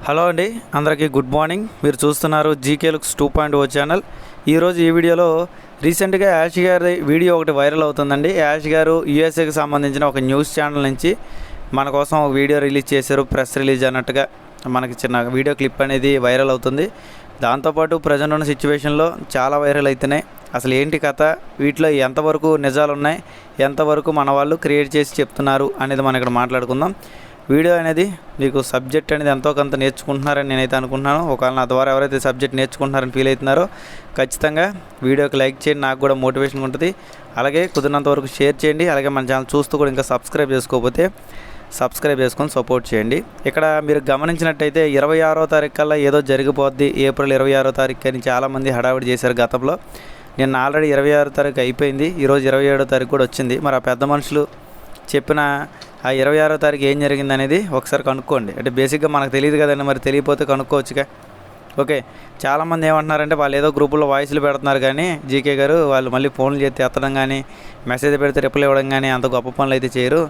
Hello అండి, అందరికీ good morning. మీరు చూస్తున్నారు జీకే లుక్స్ 2.0 ఛానల్. ఈరోజు ఈ వీడియోలో రీసెంట్గా యాష్ గారి వీడియో ఒకటి వైరల్ అవుతుందండి. యాష్ గారు యూఎస్ఏకి సంబంధించిన ఒక న్యూస్ ఛానల్ నుంచి మన కోసం ఒక వీడియో రిలీజ్ చేశారు. ప్రెస్ రిలీజ్ అన్నట్టుగా మనకి చిన్న వీడియో క్లిప్ అనేది వైరల్ అవుతుంది. దాంతోపాటు ప్రజెంట్ ఉన్న సిచ్యువేషన్లో చాలా వైరల్ అవుతున్నాయి. అసలు ఏంటి కథ, వీటిలో ఎంతవరకు నిజాలు ఉన్నాయి, ఎంతవరకు మన వాళ్ళు క్రియేట్ చేసి చెప్తున్నారు అనేది మనం ఇక్కడ మాట్లాడుకుందాం. వీడియో అనేది మీకు సబ్జెక్ట్ అనేది ఎంతో కొంత నేర్చుకుంటున్నారని నేనైతే అనుకుంటున్నాను. ఒకవేళ నా ద్వారా ఎవరైతే సబ్జెక్ట్ నేర్చుకుంటున్నారని ఫీల్ అవుతున్నారో ఖచ్చితంగా వీడియోకి లైక్ చేయండి, నాకు కూడా మోటివేషన్ ఉంటుంది. అలాగే కుదిరినంత వరకు షేర్ చేయండి. అలాగే మన ఛానల్ చూస్తూ కూడా ఇంకా సబ్స్క్రైబ్ చేసుకోకపోతే సబ్స్క్రైబ్ చేసుకొని సపోర్ట్ చేయండి. ఇక్కడ మీరు గమనించినట్టయితే 26వ తారీఖు కల్లా ఏదో జరిగిపోద్ది, ఏప్రిల్ 26వ తారీఖు అని చాలామంది హడావిడి చేశారు గతంలో. నిన్న ఆల్రెడీ 26వ తారీఖు అయిపోయింది, ఈరోజు 27వ తారీఖు కూడా వచ్చింది. మరి ఆ పెద్ద మనుషులు చెప్పిన ఆ 26వ తారీఖు ఏం జరిగింది అనేది ఒకసారి కనుక్కోండి. అంటే బేసిక్గా మనకు తెలియదు కదండి, మరి తెలియకపోతే కనుక్కోవచ్చుగా. ఓకే, చాలామంది ఏమంటున్నారంటే వాళ్ళు ఏదో గ్రూపుల్లో వాయిస్లు పెడుతున్నారు, కానీ జీకే గారు వాళ్ళు మళ్ళీ ఫోన్లు చేస్తే ఎత్తడం కానీ మెసేజ్ పెడితే రిప్లై ఇవ్వడం కానీ అంత గొప్ప పనులు అయితే చేయరు.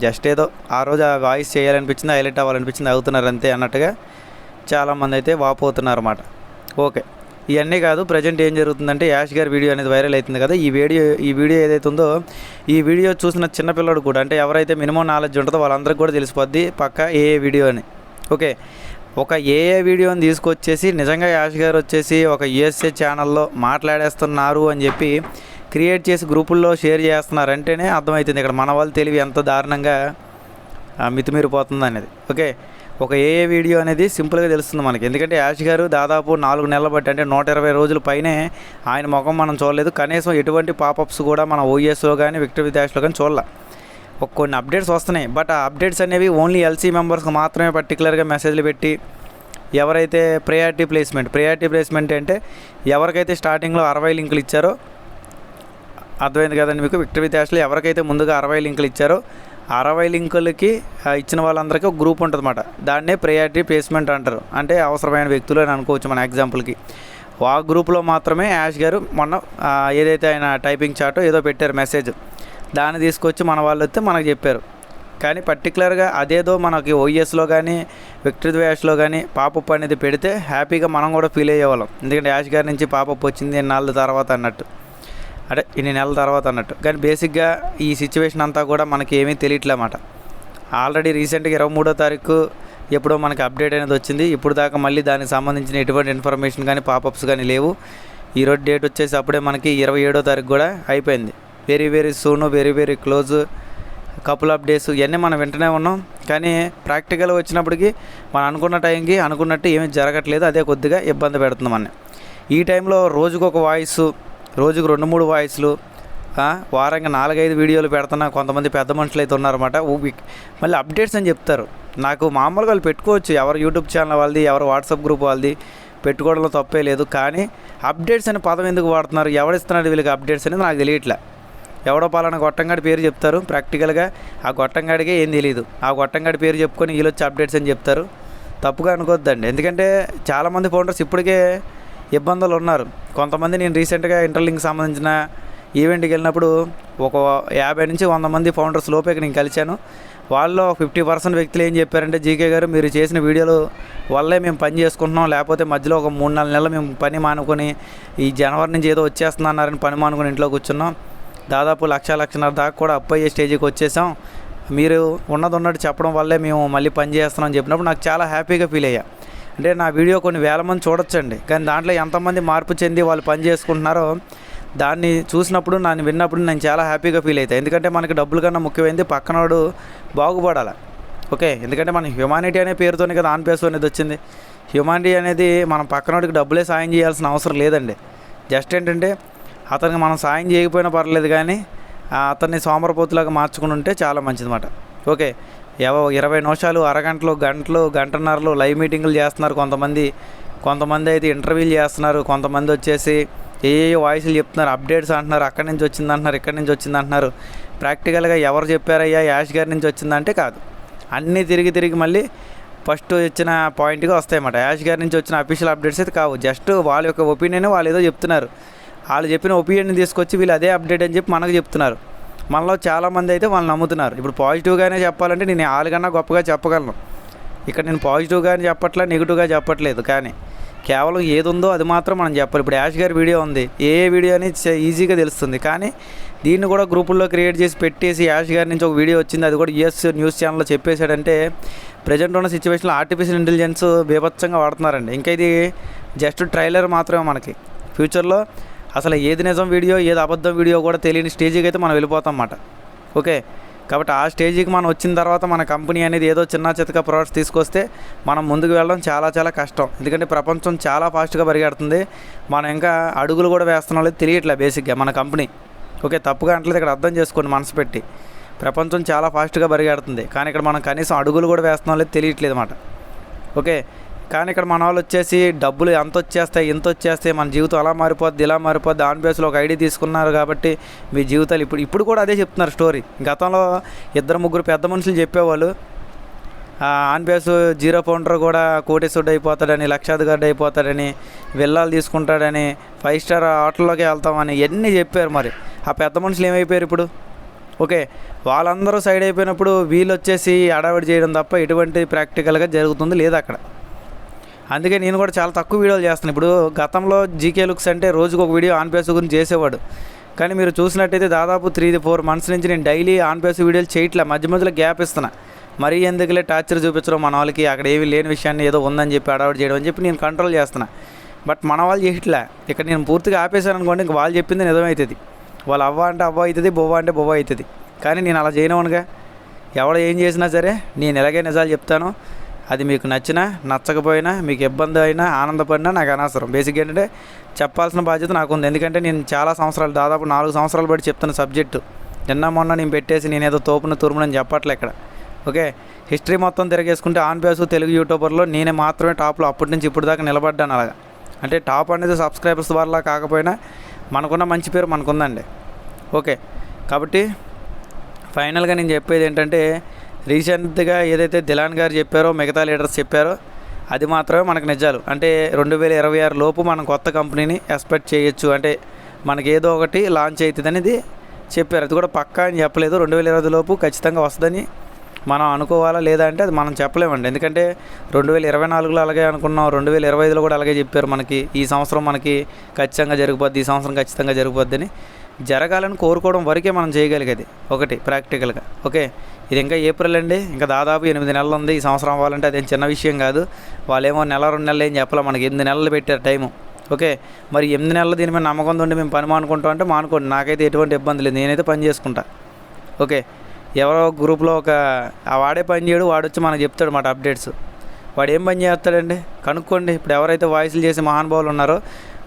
జస్ట్ ఏదో ఆ రోజు ఆ వాయిస్ చేయాలనిపించింది, హైలైట్ అవ్వాలనిపించింది, అవుతున్నారు అంతే అన్నట్టుగా చాలామంది అయితే వాపోతున్నారు అన్నమాట. ఓకే, ఇవన్నీ కాదు, ప్రజెంట్ ఏం జరుగుతుందంటే యాష్ గారి వీడియో అనేది వైరల్ అవుతుంది కదా. ఈ వీడియో ఏదైతే ఉందో ఈ వీడియో చూసిన చిన్నపిల్లడు కూడా, అంటే ఎవరైతే మినిమం నాలెడ్జ్ ఉంటుందో వాళ్ళందరికీ కూడా తెలిసిపోద్ది పక్క ఏ వీడియో అని. ఓకే, ఒక ఏ వీడియోని తీసుకొచ్చేసి నిజంగా యాష్ గారు వచ్చేసి ఒక యూఎస్ఏ ఛానల్లో మాట్లాడేస్తున్నారు అని చెప్పి క్రియేట్ చేసి గ్రూపుల్లో షేర్ చేస్తున్నారు అంటేనే అర్థమవుతుంది ఇక్కడ మన వాళ్ళు తెలివి ఎంత దారుణంగా మితిమీరిపోతుంది అనేది. ఓకే, ఒక ఏ వీడియో అనేది సింపుల్గా తెలుస్తుంది మనకి. ఎందుకంటే యాష్ గారు దాదాపు 4 నెలలు బట్టి, అంటే 120 రోజుల పైనే ఆయన ముఖం మనం చూడలేదు. కనీసం ఎటువంటి పాపప్స్ కూడా మన ఓఎస్లో కానీ విక్టర్ విద్యాష్లో కానీ చూడాల. కొన్ని అప్డేట్స్ వస్తున్నాయి, బట్ ఆ అప్డేట్స్ అనేవి ఓన్లీ ఎల్సీ మెంబర్స్కి మాత్రమే పర్టికులర్గా మెసేజ్లు పెట్టి, ఎవరైతే ప్రయారిటీ ప్లేస్మెంట్ అంటే ఎవరికైతే స్టార్టింగ్లో 60 లింకులు ఇచ్చారో, అర్థమైంది కదండి మీకు. విక్టర్ విద్యాష్లో ఎవరికైతే ముందుగా 60 లింకులు ఇచ్చారో 60 లింకులకి ఇచ్చిన వాళ్ళందరికీ ఒక గ్రూప్ ఉంటుంది అన్నమాట. దాన్నే ప్రయారిటీ ప్లేస్మెంట్ అంటారు. అంటే అవసరమైన వ్యక్తులు అని అనుకోవచ్చు మన ఎగ్జాంపుల్కి. ఆ గ్రూప్లో మాత్రమే యాష్ గారు మొన్న ఏదైతే ఆయన టైపింగ్ చాటో ఏదో పెట్టారు మెసేజ్, దాన్ని తీసుకొచ్చి మన వాళ్ళు వస్తే మనకు చెప్పారు. కానీ పర్టికులర్గా అదేదో మనకి ఓఎస్లో కానీ విక్టర్ ద్వేష్లో కానీ పాపప్ అనేది పెడితే హ్యాపీగా మనం కూడా ఫీల్ అయ్యేవాళ్ళం. ఎందుకంటే యాష్ గారి నుంచి పాపప్ వచ్చింది ఇన్ని నెలల తర్వాత అన్నట్టు. కానీ బేసిక్గా ఈ సిచ్యువేషన్ అంతా కూడా మనకి ఏమీ తెలియట్లేమాట. ఆల్రెడీ రీసెంట్గా 23వ తారీఖు ఎప్పుడో మనకి అప్డేట్ అనేది వచ్చింది. ఇప్పుడు దాకా మళ్ళీ దానికి సంబంధించిన ఎటువంటి ఇన్ఫర్మేషన్ కానీ పాపప్స్ కానీ లేవు. ఈరోజు డేట్ వచ్చేసి అప్పుడే మనకి 27వ తారీఖు కూడా అయిపోయింది. Very soon, very close, couple of days ఇవన్నీ మనం వింటూనే ఉన్నాం. కానీ ప్రాక్టికల్గా వచ్చినప్పటికీ మనం అనుకున్న టైంకి అనుకున్నట్టు ఏమీ జరగట్లేదు. అదే కొద్దిగా ఇబ్బంది పెడుతుంది మన. ఈ టైంలో రోజుకు ఒక వాయిస్, రోజుకు 2-3 వాయిస్లు, వారంగా 4-5 వీడియోలు పెడుతున్నా కొంతమంది పెద్ద మనుషులు అయితే ఉన్నారన్నమాట. మళ్ళీ అప్డేట్స్ అని చెప్తారు. నాకు మామూలుగా వాళ్ళు పెట్టుకోవచ్చు, ఎవరు యూట్యూబ్ ఛానల్ వాళ్ళది, ఎవరు వాట్సాప్ గ్రూప్ వాళ్ళది, పెట్టుకోవడంలో తప్పే లేదు. కానీ అప్డేట్స్ అనే పదం ఎందుకు వాడుతున్నారు, ఎవడిస్తున్నాడు వీళ్ళకి అప్డేట్స్ అనేది నాకు తెలియట్లే. ఎవడో పలానా గొట్టంగాడి పేరు చెప్తారు, ప్రాక్టికల్గా ఆ గొట్టంగాడికే ఏం తెలియదు. ఆ గొట్టంగాడి పేరు చెప్పుకొని వీళ్ళు వచ్చి అప్డేట్స్ అని చెప్తారు. తప్పుగా అనుకోవద్దండి. ఎందుకంటే చాలామంది ఫౌండర్స్ ఇప్పటికే ఇబ్బందులు ఉన్నారు. కొంతమంది నేను రీసెంట్గా ఇంటర్లింక్ సంబంధించిన ఈవెంట్కి వెళ్ళినప్పుడు ఒక 50 నుంచి 100 మంది ఫౌండర్స్ లోపేకి నేను కలిశాను. వాళ్ళు 50% వ్యక్తులు ఏం చెప్పారంటే, జీకే గారు మీరు చేసిన వీడియోలు వల్లే మేము పని చేసుకుంటున్నాం, లేకపోతే మధ్యలో ఒక 3-4 నెలలు మేము పని మానుకొని ఈ జనవరి నుంచి ఏదో వచ్చేస్తున్నారని పని మానుకొని ఇంట్లో కూర్చున్నాం. దాదాపు 1,00,000-1,50,000 దాకా కూడా అప్ అయ్యే స్టేజ్కి వచ్చేసాం. మీరు ఉన్నట్టు చెప్పడం వల్లే మేము మళ్ళీ పని చేస్తున్నాం చెప్పినప్పుడు నాకు చాలా హ్యాపీగా ఫీల్ అయ్యా. అంటే నా వీడియో కొన్ని వేల మంది చూడొచ్చండి, కానీ దాంట్లో ఎంతమంది మార్పు చెంది వాళ్ళు పని చేసుకుంటున్నారో దాన్ని చూసినప్పుడు, నన్ను విన్నప్పుడు నేను చాలా హ్యాపీగా ఫీల్ అవుతాను. ఎందుకంటే మనకి డబ్బుల కన్నా ముఖ్యమైనది పక్కనోడు బాగుపడాలి. ఓకే, ఎందుకంటే మన హ్యూమానిటీ అనే పేరుతోనే కదా ఆన్ పేస్ అనేది వచ్చింది. హ్యూమానిటీ అనేది మనం పక్కనోడికి డబ్బులే సాయం చేయాల్సిన అవసరం లేదండి. జస్ట్ ఏంటంటే అతనికి మనం సాయం చేయకపోయినా పర్లేదు, కానీ అతన్ని సోమరపోతులాగా మార్చుకుని ఉంటే చాలా మంచిదన్నమాట. ఓకే, 20 నిమిషాలు, అరగంటలు, గంటన్నరలు లైవ్ మీటింగులు చేస్తున్నారు కొంతమంది అయితే ఇంటర్వ్యూలు చేస్తున్నారు. కొంతమంది వచ్చేసి ఏ వాయిస్లు చెప్తున్నారు, అప్డేట్స్ అంటున్నారు, అక్కడి నుంచి వచ్చిందంటున్నారు, ఇక్కడి నుంచి వచ్చిందంటున్నారు. ప్రాక్టికల్గా ఎవరు చెప్పారయ్యా యాష్ గారి నుంచి వచ్చిందంటే కాదు, అన్నీ తిరిగి మళ్ళీ ఫస్ట్ ఇచ్చిన పాయింట్గా వస్తాయన్నమాట. యాష్ గారి నుంచి వచ్చిన అఫీషియల్ అప్డేట్స్ అయితే కావు. జస్ట్ వాళ్ళ యొక్క ఒపీనియన్ వాళ్ళు ఏదో చెప్తున్నారు. వాళ్ళు చెప్పిన ఒపీనియన్ తీసుకొచ్చి వీళ్ళు అదే అప్డేట్ అని చెప్పి మనకు చెప్తున్నారు. మనలో చాలామంది అయితే వాళ్ళు నమ్ముతున్నారు. ఇప్పుడు పాజిటివ్గానే చెప్పాలంటే నేను వాళ్ళకన్నా గొప్పగా చెప్పగలను. ఇక్కడ నేను పాజిటివ్గా అని చెప్పట్లే, నెగిటివ్గా చెప్పట్లేదు, కానీ కేవలం ఏది ఉందో అది మాత్రం మనం చెప్పాలి. ఇప్పుడు యాష్ గారి వీడియో ఉంది, ఏ వీడియో అని ఈజీగా తెలుస్తుంది, కానీ దీన్ని కూడా గ్రూపుల్లో క్రియేట్ చేసి పెట్టేసి యాష్ గారి నుంచి ఒక వీడియో వచ్చింది, అది కూడా యూఎస్ న్యూస్ ఛానల్లో చెప్పేశాడంటే ప్రజెంట్ ఉన్న సిచ్యువేషన్లో ఆర్టిఫిషియల్ ఇంటెలిజెన్స్ బీభత్సంగా వాడుతున్నారండి. ఇంకా ఇది జస్ట్ ట్రైలర్ మాత్రమే. మనకి ఫ్యూచర్లో అసలు ఏది నిజం వీడియో ఏది అబద్ధం వీడియో కూడా తెలియని స్టేజ్కి అయితే మనం వెళ్ళిపోతాం అన్నమాట. ఓకే, కాబట్టి ఆ స్టేజ్కి మనం వచ్చిన తర్వాత మన కంపెనీ అనేది ఏదో చిన్న చితక ప్రోడక్ట్స్ తీసుకొస్తే మనం ముందుకు వెళ్ళడం చాలా చాలా కష్టం. ఎందుకంటే ప్రపంచం చాలా ఫాస్ట్గా పరిగెడుతుంది, మనం ఇంకా అడుగులు కూడా వేస్తున్నాం లేదు తెలియట్లే బేసిక్గా మన కంపెనీ. ఓకే, తప్పుగా అంటలేదు, ఇక్కడ అర్థం చేసుకోండి మనసు పెట్టి. ప్రపంచం చాలా ఫాస్ట్గా పరిగెడుతుంది, కానీ ఇక్కడ మనం కనీసం అడుగులు కూడా వేస్తున్నాం లేదు తెలియట్లేదు అన్నమాట. ఓకే, కానీ ఇక్కడ మన వాళ్ళు వచ్చేసి డబ్బులు ఎంత వచ్చేస్తాయి ఇంత వచ్చేస్తాయి, మన జీవితం అలా మారిపోద్ది ఇలా మారిపోద్ది, ఆన్ బేస్లో ఒక ఐడి తీసుకున్నారు కాబట్టి మీ జీవితాలు ఇప్పుడు కూడా అదే చెప్తున్నారు స్టోరీ. గతంలో 2-3 పెద్ద మనుషులు చెప్పేవాళ్ళు ఆన్ బేస్ జీరో ఫౌండర్ కూడా కోటీశ్వరుడు అయిపోతాడని, లక్షాధికారుడు అయిపోతాడని, విల్లాలు తీసుకుంటాడని, 5 స్టార్ హోటల్లోకి వెళ్తామని ఇవన్నీ చెప్పారు. మరి ఆ పెద్ద మనుషులు ఏమైపోయారు ఇప్పుడు? ఓకే, వాళ్ళందరూ సైడ్ అయిపోయినప్పుడు వీళ్ళు వచ్చేసి అడావిడి చేయడం తప్ప ఎటువంటి ప్రాక్టికల్గా జరుగుతుంది లేదు అక్కడ. అందుకే నేను కూడా చాలా తక్కువ వీడియోలు చేస్తాను. ఇప్పుడు గతంలో జీకే లుక్స్ అంటే రోజుకు ఒక వీడియో ఆన్ బేస్ గురించి చేసేవాడు, కానీ మీరు చూసినట్టయితే దాదాపు 3-4 మంత్స్ నుంచి నేను డైలీ ఆన్ బేస్ వీడియోలు చేయట్లే, మధ్య మధ్యలో గ్యాప్ ఇస్తున్నా. మరీ ఎందుకులే టార్చర్ చూపించడం మన వాళ్ళకి, అక్కడ ఏమీ లేని విషయాన్ని ఏదో ఉందని చెప్పి అడావిడి చేయడం అని చెప్పి నేను కంట్రోల్ చేస్తున్నా. బట్ మన వాళ్ళు చేయట్లే. ఇక్కడ నేను పూర్తిగా ఆపేశాను అనుకోండి, ఇంక వాళ్ళు చెప్పింది నిజమవుతుంది. వాళ్ళు అవ్వ అంటే అవ్వ అవుతుంది, బొవ్వ అంటే బొవ్వ అవుతుంది. కానీ నేను అలా చేయనవునుగా. ఎవడు ఏం చేసినా సరే నేను ఎలాగే నిజాలు చెప్తాను. అది మీకు నచ్చినా నచ్చకపోయినా, మీకు ఇబ్బంది అయినా ఆనందపడినా నాకు అనవసరం. బేసిక్గా ఏంటంటే చెప్పాల్సిన బాధ్యత నాకు ఉంది. ఎందుకంటే నేను చాలా సంవత్సరాలు, దాదాపు 4 సంవత్సరాలు బట్టి చెప్తున్న సబ్జెక్టు. మొన్న నేను పెట్టేసి నేనేదో తోపున తురుమునని చెప్పట్లే ఇక్కడ. ఓకే, హిస్టరీ మొత్తం తిరగేసుకుంటే ఆన్ బేస్ తెలుగు యూట్యూబర్లో నేనే మాత్రమే టాప్లో అప్పటి నుంచి ఇప్పుడు దాకా నిలబడ్డాను. అలాగా అంటే టాప్ అనేది సబ్స్క్రైబర్స్ వల్ల కాకపోయినా మనకున్న మంచి పేరు మనకుందండి. ఓకే, కాబట్టి ఫైనల్గా నేను చెప్పేది ఏంటంటే రీసెంట్గా ఏదైతే దిలాన్ గారు చెప్పారో, మిగతా లీడర్స్ చెప్పారో అది మాత్రమే మనకు నిజాలు. అంటే 2026 లోపు మనం కొత్త కంపెనీని ఎక్స్పెక్ట్ చేయొచ్చు, అంటే మనకి ఏదో ఒకటి లాంచ్ అవుతుంది అనేది చెప్పారు. అది కూడా పక్కా అని చెప్పలేదు. 2020 లోపు ఖచ్చితంగా వస్తుందని మనం అనుకోవాలా లేదా అంటే అది మనం చెప్పలేమండి. ఎందుకంటే 2024లో అలాగే అనుకున్నాం, 2025లో కూడా అలాగే చెప్పారు. మనకి ఈ సంవత్సరం మనకి ఖచ్చితంగా జరిగిపోద్ది, ఈ సంవత్సరం ఖచ్చితంగా జరిగిపోద్ది అని. జరగాలని కోరుకోవడం వరకే మనం చేయగలిగేది ఒకటి ప్రాక్టికల్గా. ఓకే, ఇది ఇంకా ఏప్రిల్ అండి, ఇంకా దాదాపు 8 నెలలు ఉంది. ఈ సంవత్సరం అవ్వాలంటే అదేం చిన్న విషయం కాదు. వాళ్ళేమో 1-2 నెలలు ఏం చెప్పాలి, మనకి 8 నెలలు పెట్టారు టైము. ఓకే, మరి 8 నెలలు దీని మీద నమ్మకం ఉండి మేము పని మానుకుంటాం అంటే మానుకోండి, నాకైతే ఎటువంటి ఇబ్బంది లేదు, నేనైతే పని చేసుకుంటా. ఓకే, ఎవరో గ్రూప్లో వాడే పని చేయడు, వాడొచ్చి మనకు చెప్తాడు మాట అప్డేట్స్. వాడు ఏం పని చేస్తాడండి కనుక్కోండి. ఇప్పుడు ఎవరైతే వాయిస్లు చేసే మహానుభావులు ఉన్నారో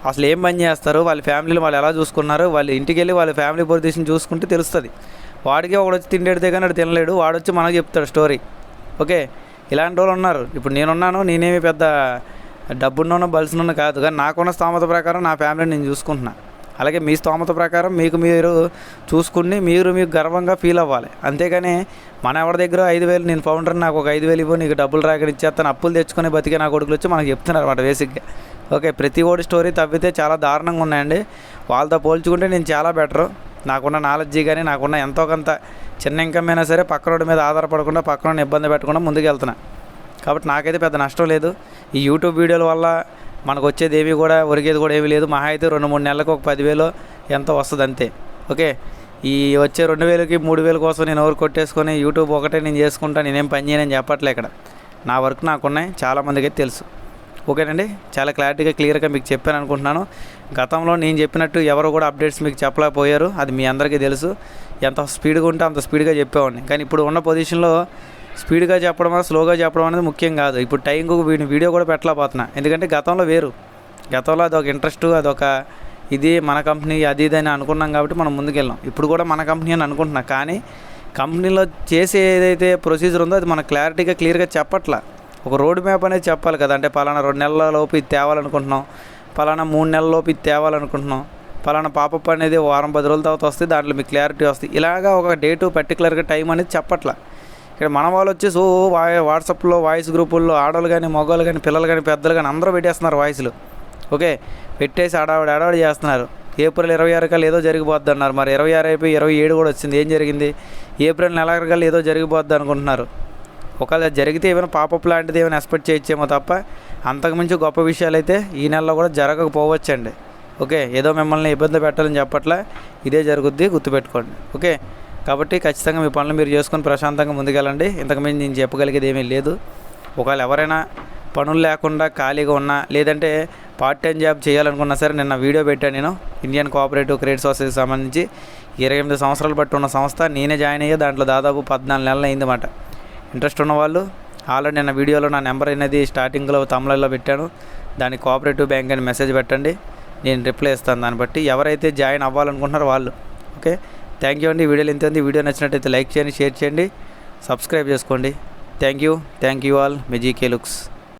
అసలు ఏం పని చేస్తారు, వాళ్ళ ఫ్యామిలీలు వాళ్ళు ఎలా చూసుకున్నారు, వాళ్ళ ఇంటికి వెళ్ళి వాళ్ళ ఫ్యామిలీ పొజిషన్ చూసుకుంటే తెలుస్తుంది. వాడికి ఒకడు వచ్చి తిండేడితే కానీ వాడు తినలేడు, వాడొచ్చి మనకు చెప్తాడు స్టోరీ. ఓకే, ఇలాంటి వాళ్ళు ఉన్నారు. ఇప్పుడు నేనున్నాను, నేనేమి పెద్ద డబ్బున్నోనో బలిసినోనో కాదు, కానీ నాకున్న స్తోమత ప్రకారం నా ఫ్యామిలీని నేను చూసుకుంటున్నా. అలాగే మీ స్తోమత ప్రకారం మీకు మీరు చూసుకుని మీకు గర్వంగా ఫీల్ అవ్వాలి. అంతేగాని మన ఎవరి దగ్గర 5,000 నేను ఫౌండర్ నాకు ఒక 5,000 ఇవ్వు, నీకు డబ్బులు రాక ఇచ్చేస్తాను, అప్పులు తెచ్చుకొని బతికే నా కొడుకులు వచ్చి మనకు చెప్తున్నారు అన్నమాట బేసిక్గా. ఓకే, ప్రతి ఓడి స్టోరీ తవ్వితే చాలా దారుణంగా ఉన్నాయండి. వాళ్ళతో పోల్చుకుంటే నేను చాలా బెటరు. నాకున్న నాలెడ్జీ కానీ నాకున్న ఎంతో కొంత చిన్న ఇన్కమ్ అయినా సరే పక్కనోడి మీద ఆధారపడకుండా, పక్కనోడిని ఇబ్బంది పెట్టకుండా ముందుకు వెళ్తున్నా. కాబట్టి నాకైతే పెద్ద నష్టం లేదు. ఈ యూట్యూబ్ వీడియోల వల్ల మనకు వచ్చేది ఏమీ కూడా ఒరిగేది కూడా ఏమీ లేదు. మహా అయితే 2-3 నెలలకు ఒక 10,000 ఎంతో వస్తుంది అంతే. ఓకే, ఈ వచ్చే 2,000కి 3,000 కోసం నేను ఎవరు కొట్టేసుకొని యూట్యూబ్ ఒకటే నేను చేసుకుంటా, నేనేం పని చేయనని చెప్పట్లే. ఇక్కడ నా వర్క్ నాకున్నాయి, చాలామందికి అయితే తెలుసు. ఓకేనండి, చాలా క్లారిటీగా క్లియర్గా మీకు చెప్పాను అనుకుంటున్నాను. గతంలో నేను చెప్పినట్టు ఎవరు కూడా అప్డేట్స్ మీకు చెప్పలేకపోయారు, అది మీ అందరికీ తెలుసు. ఎంత స్పీడ్గా ఉంటే అంత స్పీడ్గా చెప్పేవాడిని. కానీ ఇప్పుడు ఉన్న పొజిషన్లో స్పీడ్గా చెప్పడం స్లోగా చెప్పడం అనేది ముఖ్యం కాదు. ఇప్పుడు టైంకు వీడియో కూడా పెట్టలేకపోతున్నా, ఎందుకంటే గతంలో వేరు. గతంలో అదొక ఇంట్రెస్ట్, అదొక ఇది మన కంపెనీ అది ఇది అని అనుకున్నాం కాబట్టి మనం ముందుకెళ్ళాం. ఇప్పుడు కూడా మన కంపెనీ అని అనుకుంటున్నా, కానీ కంపెనీలో చేసే ఏదైతే ప్రొసీజర్ ఉందో అది మనకు క్లియర్గా చెప్పట్లా. ఒక రోడ్ మ్యాప్ అనేది చెప్పాలి కదా. అంటే పలానా 2 నెలల లోపు ఇది తేవాలనుకుంటున్నాం, పలానా 3 నెలల లోపు ఇది తేవాలనుకుంటున్నాం, పలానా పాపప్ అనేది వారం 10 రోజుల తర్వాత వస్తుంది, దాంట్లో మీకు క్లారిటీ వస్తుంది. ఇలాగా ఒక డేటు పర్టికులర్గా టైం అనేది చెప్పట్లా. ఇక్కడ మన వాళ్ళు వచ్చేసి వాట్సాప్లో వాయిస్ గ్రూపుల్లో ఆడవాళ్ళు కానీ మగవాళ్ళు కానీ పిల్లలు కానీ పెద్దలు కానీ అందరూ పెట్టేస్తున్నారు వాయిస్లు. ఓకే, పెట్టేసి ఆడావిడి చేస్తున్నారు. ఏప్రిల్ 26 కల్లా ఏదో జరిగిపోద్ది అన్నారు. మరి 26 అయిపోయి 27 కూడా వచ్చింది. ఏం జరిగింది? ఏప్రిల్ నెల కల్లా ఏదో జరిగిపోద్ది అనుకుంటున్నారు. ఒకవేళ జరిగితే ఏమైనా పాపప్ లాంటిది ఏమైనా ఎక్స్పెక్ట్ చేయొచ్చేమో తప్ప అంతకుమించి గొప్ప విషయాలు అయితే ఈ నెలలో కూడా జరగకపోవచ్చండి. ఓకే, ఏదో మిమ్మల్ని ఇబ్బంది పెట్టాలని చెప్పట్లా, ఇదే జరుగుద్ది, గుర్తుపెట్టుకోండి. ఓకే, కాబట్టి ఖచ్చితంగా మీ పనులు మీరు చేసుకొని ప్రశాంతంగా ముందుకెళ్ళండి. ఇంతకుమించి నేను చెప్పగలిగేది ఏమీ లేదు. ఒకవేళ ఎవరైనా పనులు లేకుండా ఖాళీగా ఉన్నా, లేదంటే పార్ట్ టైం జాబ్ చేయాలనుకున్నా సరే, నిన్న వీడియో పెట్టాను నేను. ఇండియన్ కోఆపరేటివ్ క్రెడిట్ సొసైటీకి సంబంధించి 28 సంవత్సరాలు బట్టి ఉన్న సంస్థ, నేనే జాయిన్ అయ్యా. దాంట్లో దాదాపు 14 నెలలు అయిందన్నమాట. ఇంట్రెస్ట్ ఉన్నవాళ్ళు ఆల్రెడీ నిన్న వీడియోలో నా నెంబర్ అనేది స్టార్టింగ్లో తమిళలో పెట్టాను. దానికి కోఆపరేటివ్ బ్యాంక్ అని మెసేజ్ పెట్టండి, నేను రిప్లై ఇస్తాను. దాన్ని బట్టి ఎవరైతే జాయిన్ అవ్వాలనుకుంటున్నారో వాళ్ళు. ఓకే, థ్యాంక్ యూ అండి. వీడియోలు ఎంత ఉంది, వీడియో నచ్చినట్టయితే లైక్ చేయండి, షేర్ చేయండి, సబ్స్క్రైబ్ చేసుకోండి. Thank you all. Me GK looks.